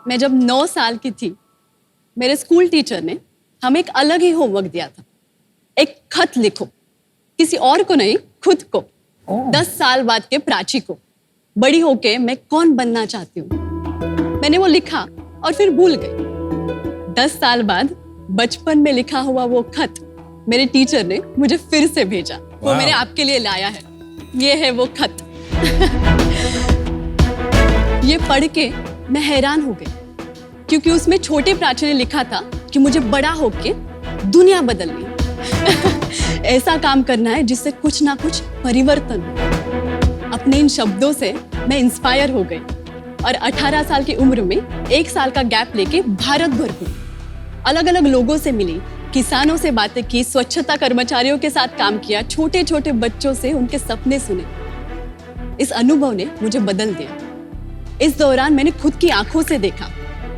मैं जब 9 साल की थी, मेरे स्कूल टीचर ने हमें एक अलग ही होमवर्क दिया था। एक खत लिखो, किसी और को नहीं, खुद को। 10 साल बाद के प्राची को, बड़ी होके मैं कौन बनना चाहती हूँ। मैंने वो लिखा और फिर भूल गई। 10 साल बाद बचपन में लिखा हुआ वो खत मेरे टीचर ने मुझे फिर से भेजा। वो मैंने आपके लिए लाया है। ये है वो खत। ये पढ़ के मैं हैरान हो गई, क्योंकि उसमें छोटे प्राची ने लिखा था कि मुझे बड़ा होके दुनिया बदलनी है। ऐसा काम करना है जिससे कुछ ना कुछ परिवर्तन हो। अपने इन शब्दों से मैं इंस्पायर हो गई और 18 साल की उम्र में 1 साल का गैप लेके भारत भर घूमी। अलग अलग लोगों से मिली, किसानों से बातें की, स्वच्छता कर्मचारियों के साथ काम किया, छोटे छोटे बच्चों से उनके सपने सुने। इस अनुभव ने मुझे बदल दिया। इस दौरान मैंने खुद की आंखों से देखा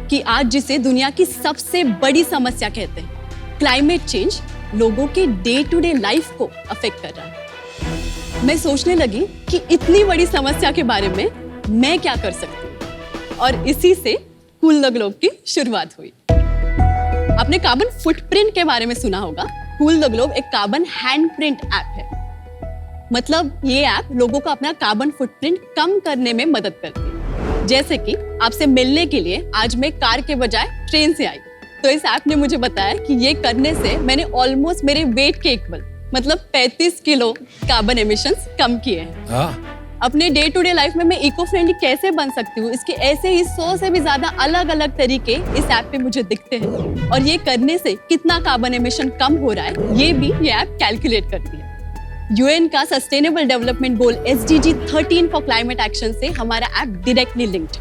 कि आज जिसे दुनिया की सबसे बड़ी समस्या कहते हैं, क्लाइमेट चेंज, लोगों के डे टू डे लाइफ को अफेक्ट कर रहा है। मैं सोचने लगी कि इतनी बड़ी समस्या के बारे में मैं क्या कर सकती हूँ, और इसी से कूल द ग्लोब की शुरुआत हुई। आपने कार्बन फुटप्रिंट के बारे में सुना होगा। कूल द ग्लोब एक कार्बन हैंडप्रिंट ऐप है। मतलब ये ऐप लोगों को अपना कार्बन फुटप्रिंट कम करने में मदद करती है। जैसे कि आपसे मिलने के लिए आज मैं कार के बजाय ट्रेन से आई, तो इस ऐप ने मुझे बताया कि ये करने से मैंने ऑलमोस्ट मेरे वेट के इक्वल, मतलब 35 किलो कार्बन एमिशंस कम किए हैं। अपने डे टू डे लाइफ में मैं इको फ्रेंडली कैसे बन सकती हूँ, इसके ऐसे ही 100 से भी ज्यादा अलग अलग तरीके इस ऐप पे मुझे दिखते हैं। और ये करने से कितना कार्बन एमिशन कम हो रहा है, ये भी ये ऐप कैलकुलेट करती है। यूएन का sustainable development goal SDG 13 for climate action से हमारा ऐप डायरेक्टली लिंक्ड।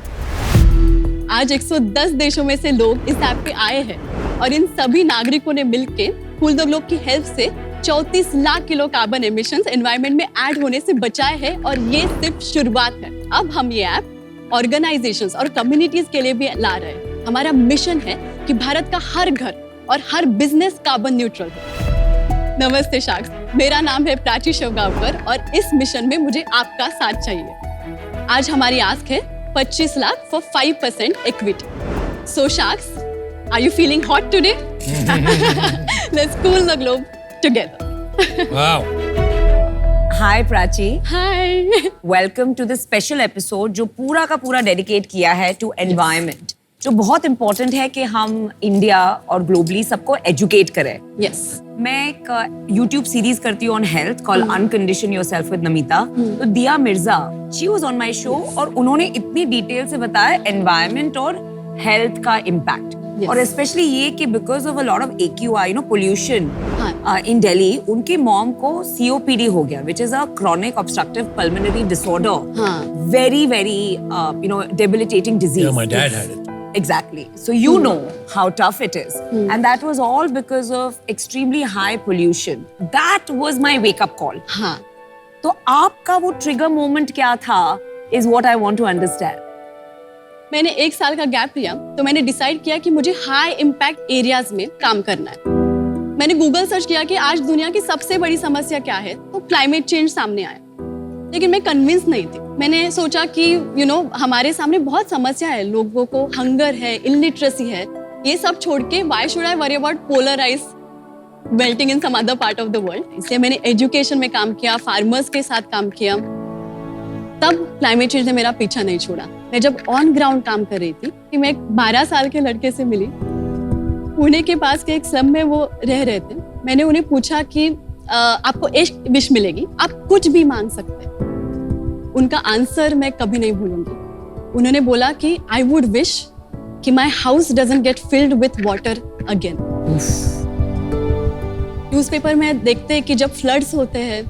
आज 110 देशों में से लोग इस ऐप पे आए हैं और इन सभी नागरिकों ने मिलकर कूल द ग्लोब की हेल्प से 34 lakh kilo carbon emissions environment में ऐड होने से बचाए हैं। और ये सिर्फ शुरुआत है। अब हम ये ऐप ऑर्गेनाइजेशंस और कम्युनिटीज के लिए भी ला रहे हैं। हमारा मिशन है कि भारत का हर घर और हर बिजनेस कार्बन न्यूट्रल हो। नमस्ते शार्क्स, मेरा नाम है प्राची शिवगांवकर और इस मिशन में मुझे आपका साथ चाहिए। आज हमारी आस्क है 25 lakh for 5% equity. So sharks, are you feeling hot today? Let's cool the globe together. Wow. Hi Prachi. Hi. Welcome to this special episode जो पूरा का पूरा dedicate किया है to environment, जो बहुत important है कि हम इंडिया और ग्लोबली सबको educate करें। Yes. मैं एक YouTube सीरीज करती हूँ on health called Uncondition Yourself with Namita। तो दिया Mirza, she was on my show और उन्होंने इतनी डिटेल से बताया environment और health का impact। Yes. और स्पेशली ये कि because of a lot of AQI, pollution in Delhi, उनके मॉम को COPD हो गया, which is a chronic obstructive pulmonary disorder, very very debilitating disease. Yeah, my dad had it. Exactly. So you know how tough it is. And that was all because of extremely high pollution. That was my wake up call. हाँ. तो आपका वो trigger moment क्या था is what I want to understand. मैंने 1 साल का gap लिया, तो मैंने डिसाइड किया कि मुझे हाई इम्पैक्ट एरियाज में काम करना है। मैंने गूगल सर्च किया कि आज दुनिया की सबसे बड़ी समस्या क्या है, तो क्लाइमेट चेंज सामने आया। लेकिन मैं कन्विंस नहीं थी। मैंने सोचा कि हमारे सामने बहुत समस्या है, लोगों को हंगर है, इलिटरेसी है, ये सब छोड़ के why should I worry about polar ice melting in some other part of the world. इसलिए मैंने एजुकेशन में काम किया, फार्मर्स के साथ काम किया। तब क्लाइमेट चेंज ने मेरा पीछा नहीं छोड़ा। मैं जब ऑन ग्राउंड काम कर रही थी कि मैं एक 12 साल के लड़के से मिली, पुणे के पास के एक स्लम में वो रह रहे थे। मैंने उन्हें पूछा कि आपको एक विश मिलेगी, आप कुछ भी मांग सकते हैं। उनका आंसर मैं कभी नहीं भूलूंगी। उन्होंने बोला कि आई वुड विश कि my house doesn't get filled with water again. Newspaper में देखते हैं कि जब फ्लड्स होते हैं,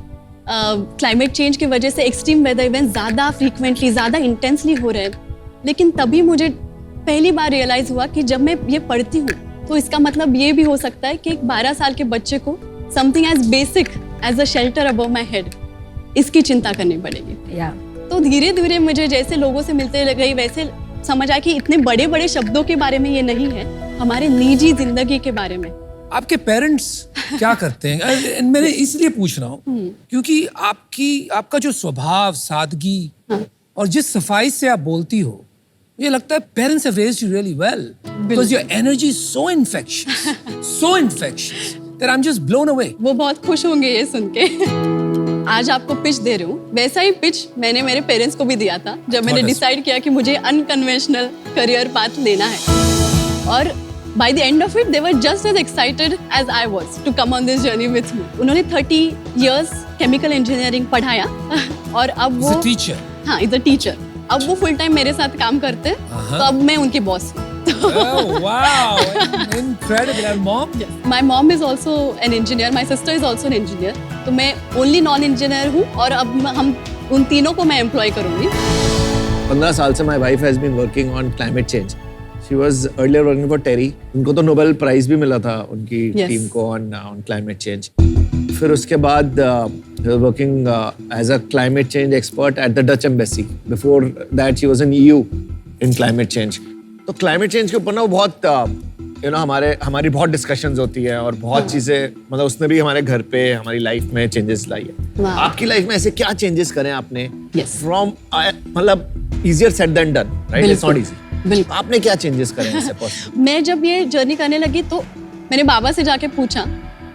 क्लाइमेट चेंज की वजह से एक्सट्रीम वेदर इवेंट ज़्यादा फ्रीक्वेंटली, ज़्यादा इंटेंसली हो रहे हैं। लेकिन तभी मुझे पहली बार रियलाइज़ हुआ कि जब मैं ये पढ़ती हूँ तो इसका मतलब ये भी हो सकता है कि एक 12 साल के बच्चे को something as basic as a shelter above my head, इसकी चिंता करनी पड़ेगी। तो धीरे धीरे मुझे जैसे लोगों से मिलते गई वैसे समझ आया कि इतने बड़े बड़े शब्दों के बारे में ये नहीं है, हमारे निजी जिंदगी के बारे में। आपके पेरेंट्स क्या करते हैं? मैंने इसलिए पूछ रहा हूँ क्योंकि आपका जो स्वभाव, सादगी और जिस सफाई से आप बोलती हो, ये लगता है parents have raised you really well because your energy is so infectious that I am just blown away. वो बहुत खुश होंगे ये सुन के। आज आपको पिच दे रही हूँ, वैसा ही पिच मैंने मेरे पेरेंट्स को भी दिया था जब मैंने डिसाइड किया कि मुझे अनकन्वेंशनल करियर पाथ लेना है। और by the end of it, they were just as excited as I was to come on this journey with me. उन्होंने 30 years chemical engineering पढ़ाया और अब वो टीचर, हाँ, इज अ टीचर। अब वो फुल टाइम मेरे साथ काम करते हैं, तो अब मैं उनकी बॉस हूँ। Oh, wow, incredible. And mom? Yes. My mom is also an engineer. My sister is also an engineer. तो मैं only non-engineer हूँ और अब हम उन तीनों को मैं employ करूँगी। 15 साल से my wife has been working on climate change. She was earlier working for TERI. उनको तो नोबेल प्राइज भी मिला था उनकी टीम को on climate change. फिर उसके बाद working as a climate change expert at the Dutch embassy. Before that she was in EU in climate change. तो climate change के ऊपर ना बहुत हमारी बहुत डिस्कशंस होती है और बहुत चीजें, मतलब उसने भी हमारे घर पे हमारी लाइफ में चेंजेस लाई है। आपकी लाइफ में ऐसे क्या चेंजेस करें आपने? फ्रॉम मतलब easier said than done, right? It's not easy. बिल्कुल। आपने क्या चेंजेस करे ऐसे पॉसिबल? मैं जब ये जर्नी करने लगी तो मैंने बाबा से जाके पूछा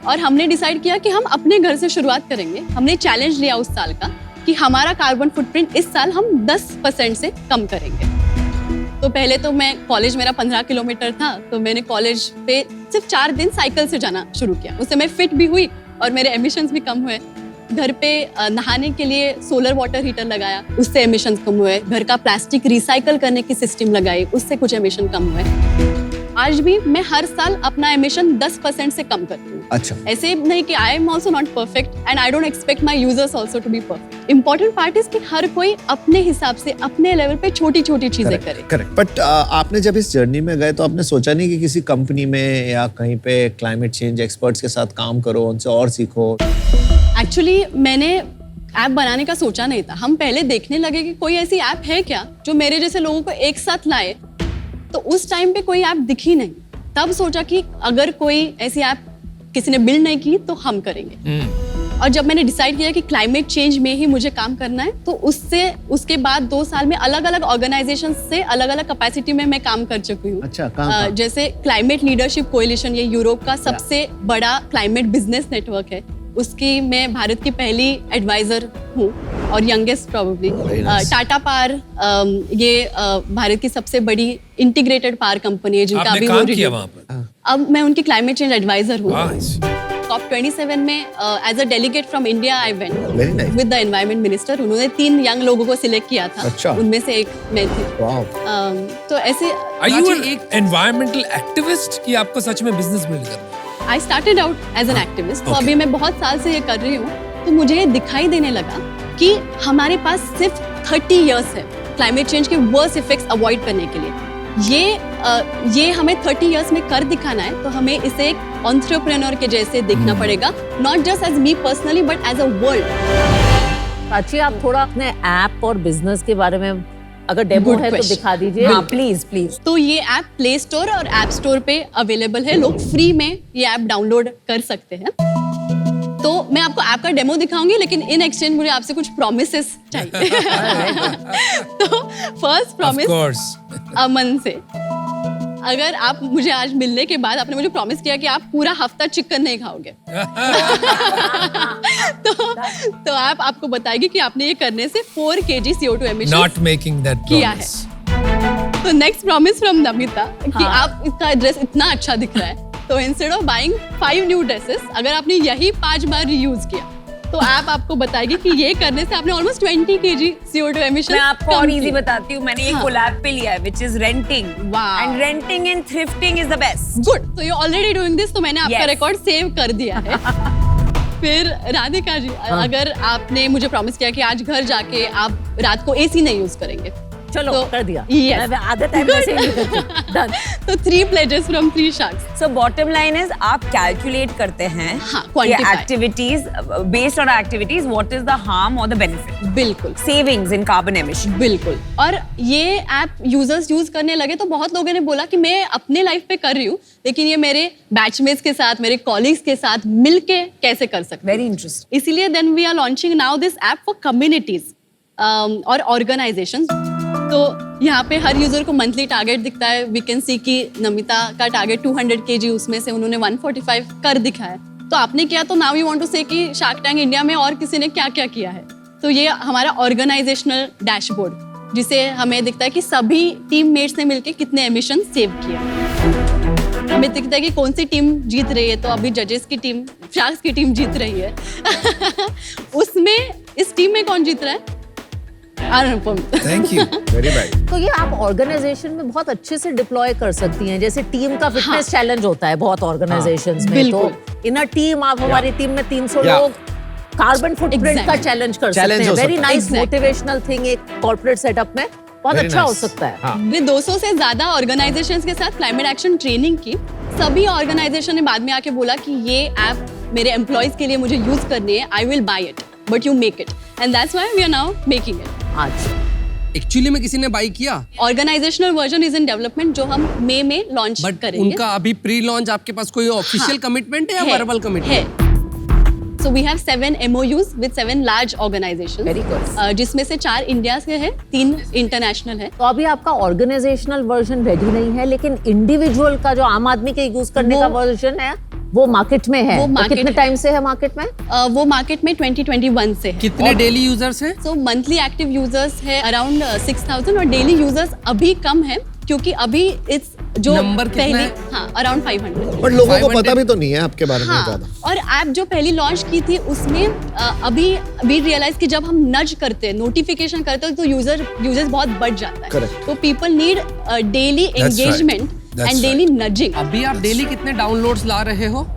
और हमने डिसाइड किया कि हम अपने घर से शुरुआत करेंगे। हमने चैलेंज लिया उस साल का कि हमारा कार्बन फुटप्रिंट इस साल हम 10% से कम करेंगे। तो पहले तो मैं कॉलेज, मेरा 15 किलोमीटर था, तो मैंने कॉलेज पे सिर्फ 4 दिन साइकिल से जाना शुरू किया। उससे मैं फिट भी हुई और मेरे एमिशंस भी कम हुए। घर पे नहाने के लिए सोलर वाटर हीटर लगाया, उससे एमिशंस कम हुए। घर का प्लास्टिक रिसाइकल करने की सिस्टम लगाई, उससे कुछ एमिशन कम हुए। आज भी मैं हर साल अपना एमिशन 10% से कम करती हूँ। अच्छा। ऐसे नहीं कि I am also not perfect and I don't expect my users also to be perfect. Important part is कि हर कोई अपने हिसाब से अपने लेवल पे छोटी छोटी चीजें करे। करेक्ट। बट आपने जब इस जर्नी में गए तो आपने सोचा नहीं कि किसी कंपनी में या कहीं पे क्लाइमेट चेंज एक्सपर्ट्स के साथ काम करो, उनसे और सीखो? एक्चुअली मैंने ऐप बनाने का सोचा नहीं था। हम पहले देखने लगे कि कोई ऐसी ऐप है क्या जो मेरे जैसे लोगों को एक साथ लाए, तो उस टाइम पे कोई ऐप दिखी नहीं। तब सोचा कि अगर कोई ऐसी ऐप किसी ने बिल्ड नहीं की तो हम करेंगे। और जब मैंने डिसाइड किया कि क्लाइमेट चेंज में ही मुझे काम करना है, तो उसके बाद 2 साल में अलग अलग ऑर्गेनाइजेशन से अलग अलग कैपेसिटी में मैं काम कर चुकी हूँ। अच्छा, जैसे क्लाइमेट लीडरशिप कोएलिशन, ये यूरोप का सबसे बड़ा क्लाइमेट बिजनेस नेटवर्क है, उसकी मैं भारत की पहली एडवाइजर हूँ और यंगेस्ट प्रोबेबली। टाटा पावर, ये भारत की सबसे बड़ी इंटीग्रेटेड पावर कंपनी है जिनका अभी काम किया वहाँ पर। अब मैं उनकी क्लाइमेट चेंज एडवाइजर हूँ। COP27 में as a delegate from India I went with the environment minister. उन्होंने 3 यंग लोगों को सिलेक्ट किया था। अच्छा। उनमें से एक मैं थी। तो ऐसे Are you एक environmental activist कि आपको सच में बिजनेस बिल्ड करना है? I started out as an activist. तो अभी मैं बहुत साल से ये कर रही हूँ, तो मुझे ये दिखाई देने लगा कि हमारे पास सिर्फ 30 years है क्लाइमेट चेंज के वर्स्ट इफेक्ट्स अवॉइड करने के लिए। ये हमें 30 years में कर दिखाना है, तो हमें इसे एक एंटरप्रेन्योर के जैसे देखना पड़ेगा, not just as me personally but as a world. अच्छी, आप थोड़ा अपने ऐप और बिजनेस के बारे में अगर डेमो है तो दिखा दीजिए। हाँ, प्लीज। तो ये ऐप प्ले स्टोर और ऐप स्टोर पे अवेलेबल है। लोग फ्री में ये ऐप डाउनलोड कर सकते हैं। तो मैं आपको ऐप का डेमो दिखाऊंगी, लेकिन इन एक्सचेंज मुझे आपसे कुछ प्रॉमिसेस चाहिए। तो फर्स्ट प्रॉमिस अमन से, अगर आप मुझे आज मिलने के बाद आपने मुझे प्रॉमिस किया कि आप पूरा हफ्ता चिकन नहीं खाओगे, तो ऐप आपको बताएगी कि आपने ये करने से 4 kg CO2 emission Not making that किया promise. है। तो नेक्स्ट प्रॉमिस फ्रॉम नमिता कि आप इसका ड्रेस इतना अच्छा दिख रहा है, तो instead of buying 5 new dresses, अगर आपने यही 5 बार रीयूज किया, तो ऐप आपको बताएगी कि ये करने से आपने ऑलमोस्ट 20 kg CO2 एमिशन। मैं आपको और इजी बताती हूँ, मैंने एक कोलैब पे लिया है which is renting. Wow. And renting and thrifting is the best. Good, तो यू ऑलरेडी डूइंग दिस, तो मैंने आपका Yes. रिकॉर्ड सेव कर दिया है। फिर राधिका जी, अगर आपने मुझे प्रॉमिस किया कि आज घर जाके आप रात को एसी नहीं यूज करेंगे, चलो तो कर दिया। yes. मैं आधे टाइम वैसे ही नहीं करती। Done. तो 3 pledges from 3 sharks. So bottom line is आप कैलकुलेट करते हैं हाँ, quantify. Activities based on activities what is the harm और द बेनिफिट, बिल्कुल सेविंग्स इन कार्बन एमिशन। बिल्कुल। और ये ऐप यूजर्स यूज करने लगे तो बहुत लोगों ने बोला कि मैं अपने लाइफ पे कर रही हूँ, लेकिन ये मेरे बैचमेट्स के साथ, मेरे कॉलीग्स के साथ मिलके कैसे कर सकते हैं। Very interesting. इसीलिए then we are launching now this app for communities और ऑर्गेनाइजेशंस। तो यहाँ पे हर यूजर को मंथली टारगेट दिखता है. वी कैन सी कि नमिता का टारगेट 200 kg, उसमें से उन्होंने 145 कर दिखा है. तो आपने किया, तो नाउ यू वांट टू से कि शार्क टैंक इंडिया में और किसी ने क्या क्या किया है. तो ये हमारा ऑर्गेनाइजेशनल डैशबोर्ड, जिसे हमें दिखता है कि सभी टीममेट्स ने मिलकर कितने एमिशन सेव किए. हमें दिखता है कि कौन सी टीम जीत रही है. तो अभी जजेस की टीम, शार्क्स की टीम जीत रही है. उसमें इस टीम में कौन जीत रहा है? Anupam. Thank you. Very right. तो ये आप ऑर्गेनाइजेशन में बहुत अच्छे से डिप्लॉय कर सकती हैं. जैसे टीम का फिटनेस चैलेंज होता है बहुत ऑर्गेनाइजेशंस में. तो इन अ टीम आप हमारी टीम में 300 लोग कार्बन फुटप्रिंट का चैलेंज कर सकते हैं. वेरी नाइस मोटिवेशनल थिंग एक कॉर्पोरेट सेटअप में बहुत अच्छा हो सकता है. हमने 200 से ज्यादा ऑर्गेनाइजेशंस के साथ क्लाइमेट एक्शन ट्रेनिंग की. सभी ऑर्गेनाइजेशन ने बाद में आके बोला कि ये ऐप मेरे एम्प्लॉइज के लिए मुझे यूज करनी है. I will buy it but you make it, and that's why we are now making it. आज एक्चुअली में किसी ने बाई किया, organisational version is in development, जो हम मई में लॉन्च बट करेंगे. उनका अभी प्री लॉन्च आपके पास कोई ऑफिशियल कमिटमेंट है या वर्बल कमिटमेंट है? So we have 7 MOUs with 7 large organizations. Very good. जिसमें से 4 इंडिया से है, 3 इंटरनेशनल है. तो अभी आपका ऑर्गेनाइजेशनल वर्जन रेडी नहीं है, लेकिन इंडिविजुअल का जो आम आदमी के यूज करने का वर्जन है वो मार्केट में है. वो कितने टाइम से है मार्केट में? वो मार्केट में 2021 से है. कितने डेली यूजर्स हैं? सो मंथली एक्टिव यूजर्स है अराउंड 6000 और डेली यूजर्स अभी कम है क्योंकि अभी इट्स जो नंबर कितना पहले है? हाँ अराउंड 500. बट लोगों को पता भी तो नहीं है आपके बारे में हाँ, ज्यादा. और ऐप जो पहली लॉन्च की थी उसमें अभी वी रियलाइज कि जब हम नज करते हैं, नोटिफिकेशन करते हैं, तो यूजर्स बहुत बढ़ जाता है. Correct. तो people need daily engagement and daily nudging. अभी आप डेली कितने डाउनलोड्स ला रहे हो?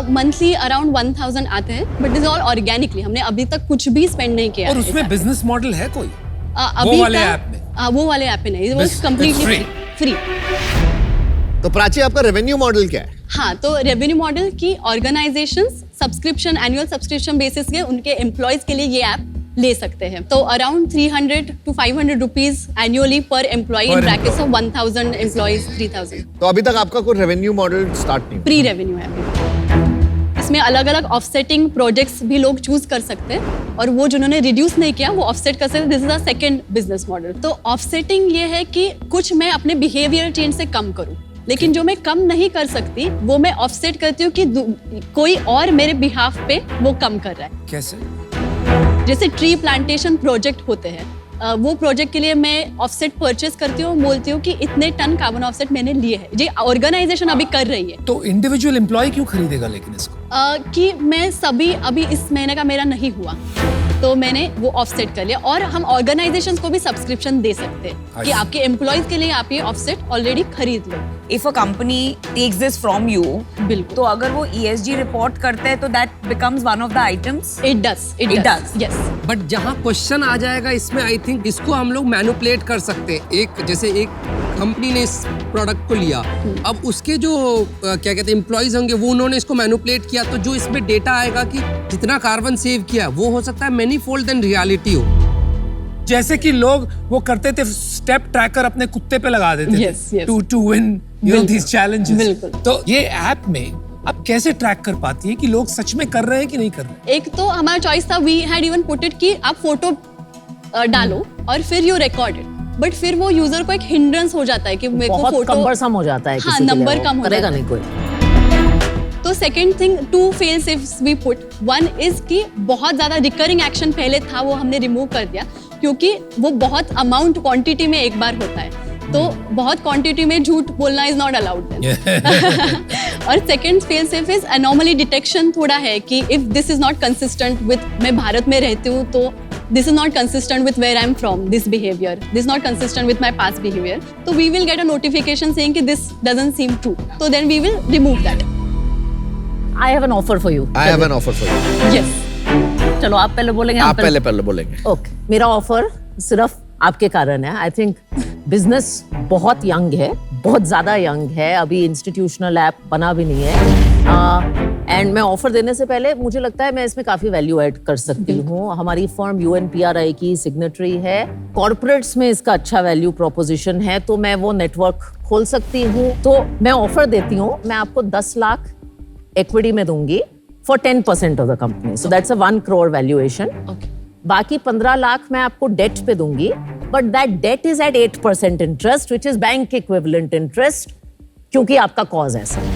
मंथली अराउंड 1000 आते हैं, बट दिस ऑल ऑर्गेनिकली. हमने अभी तक कुछ भी स्पेंड नहीं किया. और उसमें बिजनेस मॉडल है कोई? अभी वाले ऐप में? वो वाले ऐप में नहीं, it was completely free. तो प्राची, आपका रेवेन्यू मॉडल क्या है? हाँ, तो रेवेन्यू मॉडल की organisations subscription, annual subscription basis के उनके एम्प्लॉयज के लिए ये ऐप ले सकते हैं. तो around 300 to 500 rupees annually per employee in brackets of 1000 employees 3000. तो अभी तक आपका कोई रेवेन्यू मॉडल स्टार्ट नहीं? प्री रेवेन्यू है अभी. इसमें अलग अलग ऑफसेटिंग प्रोजेक्ट्स भी लोग चूज कर सकते हैं, और वो जिन्होंने रिड्यूस नहीं किया वो ऑफसेट कर सकते. This is a second business model. तो ऑफसेटिंग ये है कि कुछ मैं अपने बिहेवियर चेंज से कम करूं, लेकिन जो मैं कम नहीं कर सकती वो मैं ऑफसेट करती हूँ कि कोई और मेरे बिहाफ पे वो कम कर रहा है. कैसे? जैसे ट्री प्लांटेशन प्रोजेक्ट होते हैं, वो प्रोजेक्ट के लिए मैं ऑफसेट परचेस करती हूँ, बोलती हूँ कि इतने टन कार्बन ऑफसेट मैंने लिए हैं. ये ऑर्गेनाइजेशन अभी कर रही है. तो इंडिविजुअल एम्प्लॉय क्यों खरीदेगा लेकिन इसको? कि मैं सभी अभी इस महीने का मेरा नहीं हुआ तो मैंने वो ऑफसेट कर लिया. और हम ऑर्गेनाइजेशंस को भी सब्सक्रिप्शन दे सकते हैं कि आपके एम्प्लॉयज के लिए आप ये ऑफसेट ऑलरेडी खरीद लो. If a company takes this from you, बिल्कुल. तो अगर वो ESG रिपोर्ट करते हैं तो that becomes one of the items. It does. It does. Yes. But जहाँ क्वेश्चन आ जाएगा इसमें, आई थिंक इसको हम लोग मैनिपुलेट कर सकते हैं. एक जैसे एक कंपनी ने इस प्रोडक्ट को लिया, अब उसके जो क्या कहते हैं एम्प्लॉयज होंगे, वो उन्होंने इसको मैनिपुलेट किया, तो जो इसमें डेटा आएगा कि जितना कार्बन सेव किया वो हो सकता है मेनी फोल्ड देन रियलिटी हो. जैसे कि लोग वो करते थे, स्टेप ट्रैकर अपने कुत्ते पे लगा देते Yes, थे yes. To win these challenges. बिल्कुल. तो ये ऐप में आप कैसे ट्रैक कर पाती है कि लोग सच में कर रहे हैं कि नहीं कर रहे? एक तो हमारा चॉइस था, we had even put it कि आप फोटो डालो और फिर यू रिकॉर्ड इट. बट फिर वो यूजर को एक हिंड्रेंस हो जाता है कि मेरे को बहुत फोटो कम्बरसम हो जाता है. हाँ, किसी के लिए नंबर वो कम हो करेगा जाता है. नहीं कोई. तो second thing, 2 fail safes we put. One is कि बहुत ज्यादा रिकरिंग एक्शन पहले था, वो हमने रिमूव कर दिया क्योंकि वो बहुत अमाउंट क्वांटिटी में एक बार होता है, तो बहुत क्वांटिटी में झूठ बोलना इज नॉट अलाउड. और second fail safe is anomaly detection. थोड़ा है कि if this is not consistent with, मैं भारत में रहती हूँ तो this is not consistent with where I'm from, this behavior, this is not consistent with my past behavior, so we will get a notification saying that this doesn't seem true, so then we will remove that. I have an offer for you. I have an offer for you. Yes. चलो आप पहले बोलेंगे. आप पहले बोलेंगे. Okay, मेरा offer सिर्फ आपके कारण है. आई थिंक बिजनेस बहुत यंग है, बहुत ज्यादा यंग है, अभी इंस्टीट्यूशनल ऐप बना भी नहीं है. एंड मैं ऑफर देने से पहले मुझे लगता है मैं इसमें काफी वैल्यू ऐड कर सकती हूँ. हमारी फर्म UNPRI की सिग्नेटरी है, कॉर्पोरेट्स में इसका अच्छा वैल्यू प्रोपोजिशन है, तो मैं वो नेटवर्क खोल सकती हूँ. तो मैं ऑफर देती हूँ, मैं आपको 10 लाख इक्विटी में दूंगी for 10% of the company. So that's a 1 crore valuation. Okay. बाकी 15 लाख मैं आपको डेट पे दूंगी but that debt is at 8% interest, which is bank equivalent interest, क्योंकि आपका cause ऐसा है.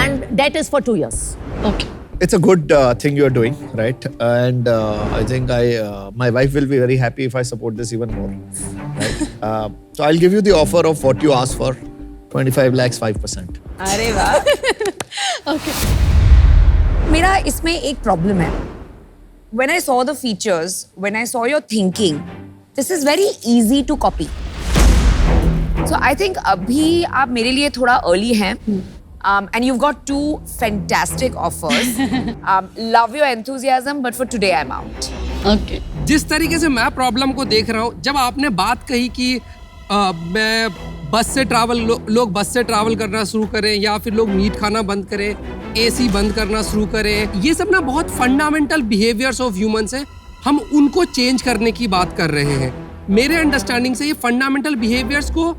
And debt is for 2 years. Okay. It's a good thing you're doing, right? And I think my wife will be very happy if I support this even more, right? So I'll give you the offer of what you asked for, 25 lakhs, 5%. अरे वाह. Okay. मेरा इसमें एक problem है. When I saw the features, when I saw your thinking, this is very easy to copy. So I think अभी आप मेरे लिए थोड़ा early हैं. And you've got 2 fantastic offers. Love your enthusiasm, but for today I'm out. Okay. जिस तरीके से मैं प्रॉब्लम को देख रहा हूँ, जब आपने बात कही कि मैं बस से ट्रैवल लोग बस से ट्रैवल करना शुरू करें या फिर लोग मीट खाना बंद करें, एसी बंद करना शुरू करें, ये सब ना बहुत फंडामेंटल बिहेवियर्स ऑफ ह्यूमंस हैं. हम उनको चेंज करने की बात कर रहे हैं. मेरे अंडरस्टैंडिंग से ये फंडामेंटल बिहेवियर्स को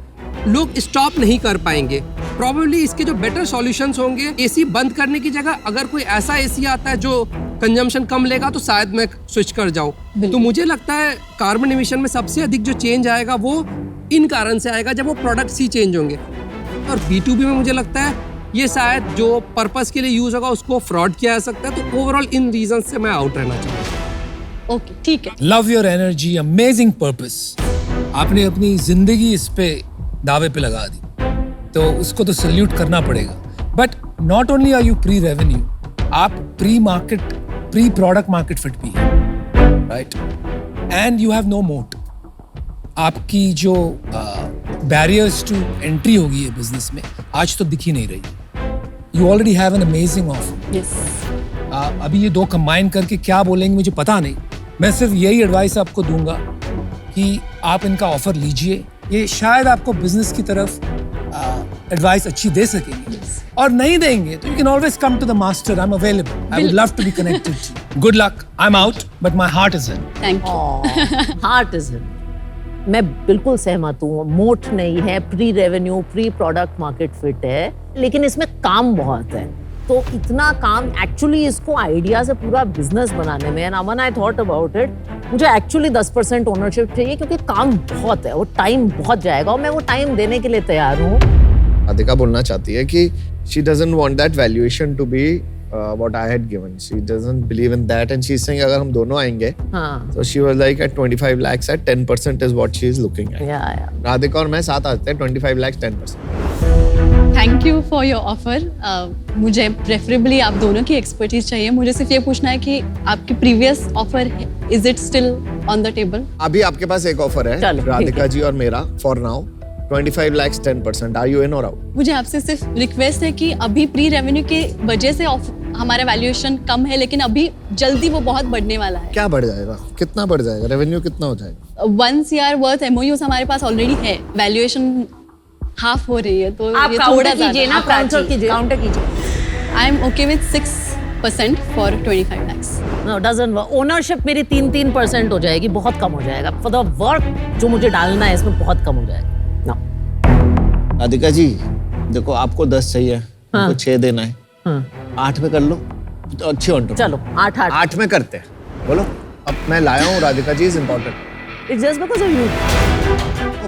लोग स्टॉप नहीं कर पाएंगे. प्रॉबेबली इसके जो बेटर सॉल्यूशंस होंगे, एसी बंद करने की जगह अगर कोई ऐसा एसी आता है जो कंजम्पशन कम लेगा तो शायद मैं स्विच कर जाऊं. तो मुझे लगता है कार्बन एमिशन में सबसे अधिक जो चेंज आएगा वो इन कारण से आएगा जब वो प्रोडक्ट्स ही चेंज होंगे. और B2B में मुझे लगता है ये शायद जो पर्पस के लिए यूज होगा उसको फ्रॉड किया जा सकता है. तो ओवरऑल इन रीजन से मैं आउट रहना चाहूँगा. ओके, ठीक है. Love your energy, amazing purpose. आपने अपनी जिंदगी इस पे दावे पे लगा दी, तो उसको तो सल्यूट करना पड़ेगा. But not only are you pre revenue, आप प्री प्रोडक्ट मार्केट फिट भी है, right? And you have no moat. आपकी जो बैरियर्स टू एंट्री होगी ये बिजनेस में आज तो दिख ही नहीं रही. You already have an amazing offer. Yes. अभी ये 2 कंबाइन करके क्या बोलेंगे मुझे पता नहीं. मैं सिर्फ यही एडवाइस आपको दूंगा कि आप इनका ऑफर लीजिए. ये शायद आपको बिजनेस की तरफ एडवाइस अच्छी दे सकेंगे. और नहीं देंगे तो you can always come to the master. I am available. I would love to be connected to you. Good luck. I am out but my heart is in. Thank you. Heart is in. मैं बिल्कुल सहमत हूँ. Moat नहीं है, pre revenue, pre product market fit है, लेकिन इसमें काम बहुत है. तो इतना काम एक्चुअली इसको आइडिया से पूरा बिजनेस बनाने में, and when I thought about it, मुझे एक्चुअली 10% ओनरशिप चाहिए क्योंकि काम बहुत है, वो टाइम बहुत जाएगा और मैं वो टाइम देने के लिए तैयार हूँ. राधिका बोलना चाहती है कि she doesn't want that valuation to be what I had given. She doesn't believe in that and she's saying अगर हम दोनों आएंगे, so she was like at 25 lakhs at 10% is what she is looking at. Yeah. Radhika और मैं साथ आते हैं 25 lakhs 10%. Thank you for your offer. मुझे प्रेफरेबली आप दोनों की एक्सपर्टीज चाहिए. मुझे सिर्फ ये पूछना है कि आपकी previous offer is it still on the table? अभी आपके पास एक ऑफर है चलो, राधिका जी और मेरा for now 25 lakhs 10%. Are you in or out? मुझे आपसे सिर्फ रिक्वेस्ट है कि अभी प्री रेवेन्यू की वजह से हमारा वैल्यूएशन कम है, लेकिन अभी जल्दी वो बहुत बढ़ने वाला है. क्या बढ़ जाएगा? कितना बढ़ जाएगा? रेवेन्यू कितना हो जाएगा? 1 CR वर्थ MOUs हमारे पास ऑलरेडी है. वैल्यूएशन हाफ हो रही है, तो आप ये काउंटर थोड़ा कीजिए ना. काउंटर कीजिए. I am okay with 6% for 25 lakhs. No, doesn't work. Ownership मेरी 3% हो जाएगी, बहुत कम हो जाएगा. फॉर द वर्क जो मुझे डालना है इसमें बहुत कम हो जाएगा. No. राधिका जी देखो, आपको 10 चाहिए, हमको 6 देना है. 8 में कर लो तो अच्छी ऑन. चलो 8 में करते हैं. बोलो. अब मैं लाया हूँ Radhika ji, is important. It's just because of you.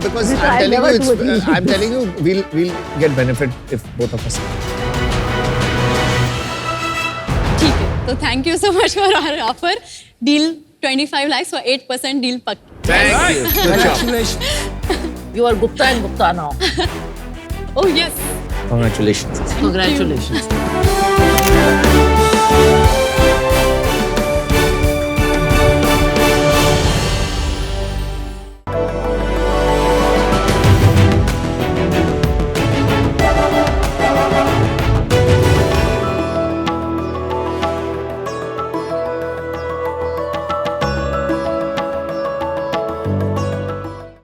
Because Which I'm I telling never you, do it. I'm telling you, we'll get benefit if both of us. ठीक है, तो thank you so much for our offer. Deal 25 lakhs for 8% deal पक्की. Thank you. Good job. Congratulations. You are Gupta and Gupta now. Oh yes. Congratulations. Congratulations.